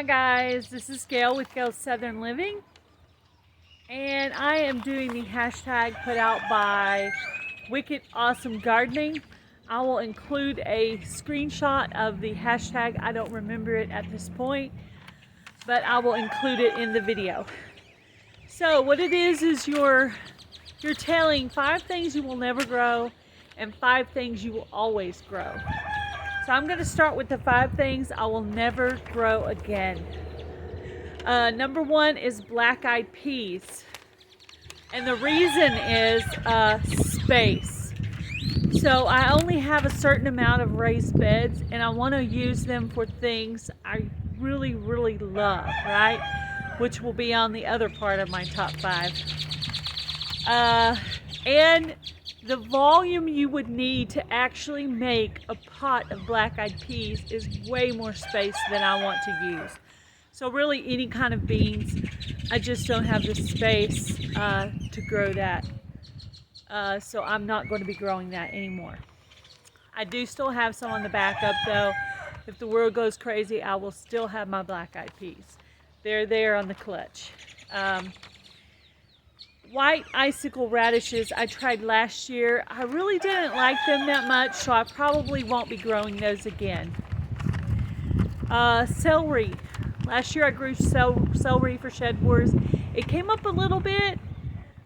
Hi guys, this is Gail with Gail's Southern Living, and I am doing the hashtag put out by Wicked Awesome Gardening. I will include a screenshot of the hashtag. I don't remember it at this point, but I will include it in the video. So what it is you're telling 5 things you will never grow and 5 things you will always grow. So I'm going to start with the 5 things I will never grow again. Number 1 is black-eyed peas. And the reason is space. So I only have a certain amount of raised beds and I want to use them for things I really love, right? Which will be on the other part of my top 5. And the volume you would need to actually make a pot of black-eyed peas is way more space than I want to use. So really any kind of beans, I just don't have the space to grow that. So I'm not going to be growing that anymore. I do still have some on the backup though. If the world goes crazy, I will still have my black-eyed peas. They're there on the clutch. White icicle radishes I tried last year. I really didn't like them that much, so I probably won't be growing those again. Celery. Last year I grew celery for Shed Wars. It came up a little bit,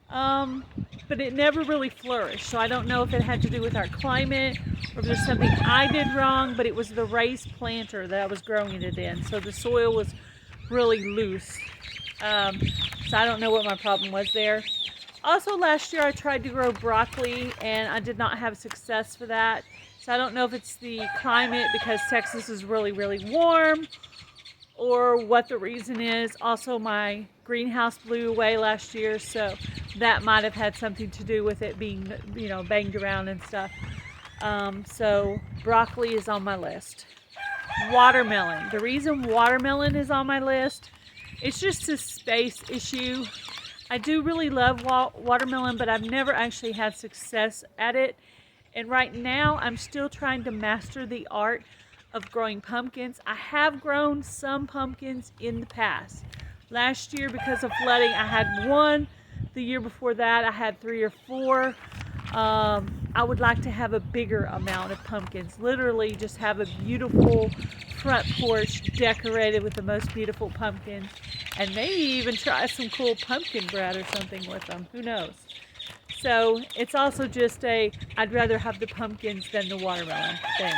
but it never really flourished. So I don't know if it had to do with our climate or if there's something I did wrong, but it was the raised planter that I was growing it in. So the soil was really loose. So I don't know what my problem was there. Also last year I tried to grow broccoli and I did not have success for that. So I don't know if it's the climate because Texas is really warm or what the reason is. Also my greenhouse blew away last year, so that might have had something to do with it being, you know, banged around and stuff. So broccoli is on my list. Watermelon. The reason watermelon is on my list, it's just a space issue. I do really love watermelon, but I've never actually had success at it. And right now, I'm still trying to master the art of growing pumpkins. I have grown some pumpkins in the past. Last year, because of flooding, I had 1. The year before that, I had 3 or 4. I would like to have a bigger amount of pumpkins. Literally just have a beautiful front porch decorated with the most beautiful pumpkins, and maybe even try some cool pumpkin bread or something with them. Who knows? So it's also just I'd rather have the pumpkins than the watermelon thing.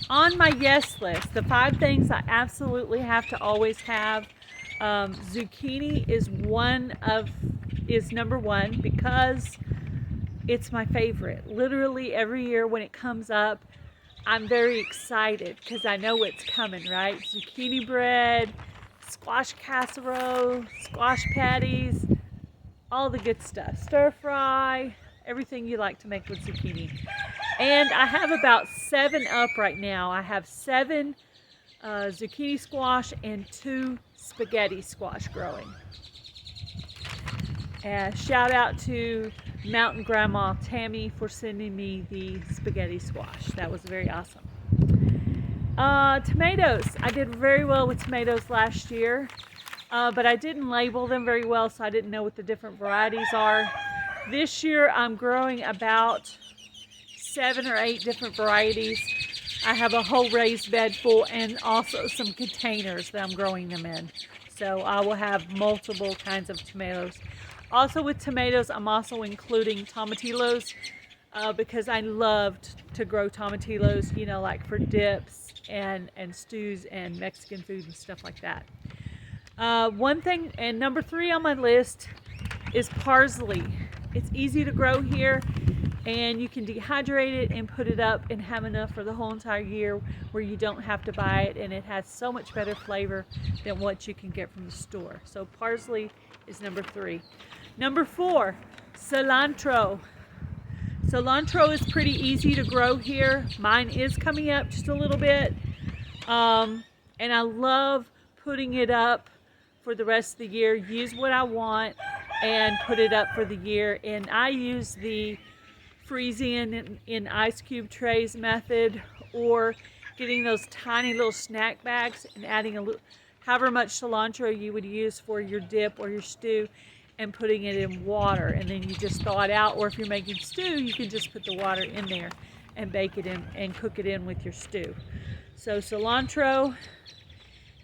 On my yes list, the 5 things I absolutely have to always have, zucchini is number 1 because it's my favorite. Literally every year when it comes up, I'm very excited because I know it's coming, right? Zucchini bread, squash casserole, squash patties, all the good stuff. Stir fry, everything you like to make with zucchini. And I have about 7 up right now. I have 7 zucchini squash and 2 spaghetti squash growing. And shout out to Mountain Grandma Tammy for sending me the spaghetti squash. That was very awesome. Tomatoes. I did very well with tomatoes last year, but I didn't label them very well, so I didn't know what the different varieties are. This year I'm growing about 7 or 8 different varieties. I have a whole raised bed full and also some containers that I'm growing them in. So I will have multiple kinds of tomatoes. Also with tomatoes, I'm also including tomatillos because I loved to grow tomatillos, you know, like for dips and stews and Mexican food and stuff like that. One thing, and number 3 on my list is parsley. It's easy to grow here and you can dehydrate it and put it up and have enough for the whole entire year where you don't have to buy it, and it has so much better flavor than what you can get from the store. So parsley is number 3. Number 4, cilantro. Cilantro is pretty easy to grow here. Mine is coming up just a little bit. And I love putting it up for the rest of the year. Use what I want and put it up for the year. And I use the freezing in ice cube trays method, or getting those tiny little snack bags and adding a little, however much cilantro you would use for your dip or your stew, and putting it in water, and then you just thaw it out. Or if you're making stew, you can just put the water in there and bake it in and cook it in with your stew. So cilantro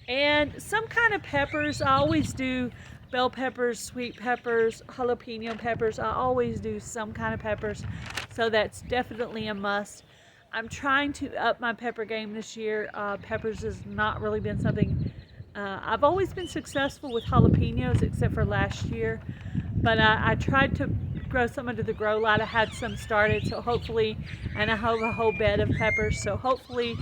and some kind of peppers. I always do bell peppers, sweet peppers, jalapeno peppers. I always do some kind of peppers, so that's definitely a must. I'm trying to up my pepper game this year. Peppers has not really been something. I've always been successful with jalapenos except for last year, but I tried to grow some under the grow light. I had some started, so hopefully, and I have a whole bed of peppers, so hopefully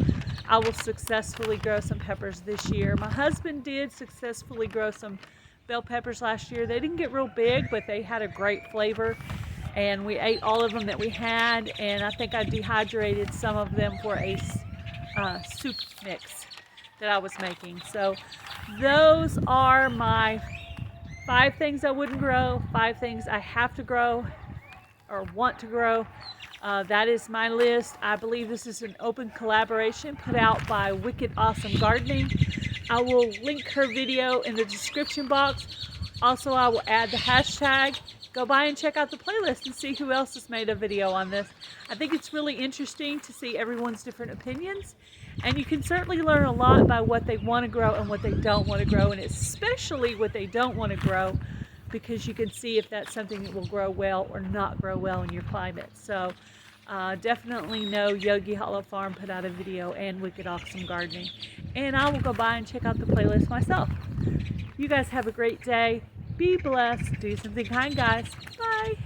I will successfully grow some peppers this year. My husband did successfully grow some bell peppers last year. They didn't get real big, but they had a great flavor, and we ate all of them that we had, and I think I dehydrated some of them for a soup mix that I was making. So those are my 5 things I wouldn't grow, 5 things I have to grow or want to grow. That is my list. I believe this is an open collaboration put out by Wicked Awesome Gardening. I will link her video in the description box. Also, I will add the hashtag. Go by and check out the playlist and see who else has made a video on this. I think it's really interesting to see everyone's different opinions, and you can certainly learn a lot by what they want to grow and what they don't want to grow, and especially what they don't want to grow, because you can see if that's something that will grow well or not grow well in your climate. So definitely know Yogi Hollow Farm put out a video, and Wicked Awesome Gardening, and I will go by and check out the playlist myself. You guys have a great day. Be blessed. Do something kind, guys. Bye.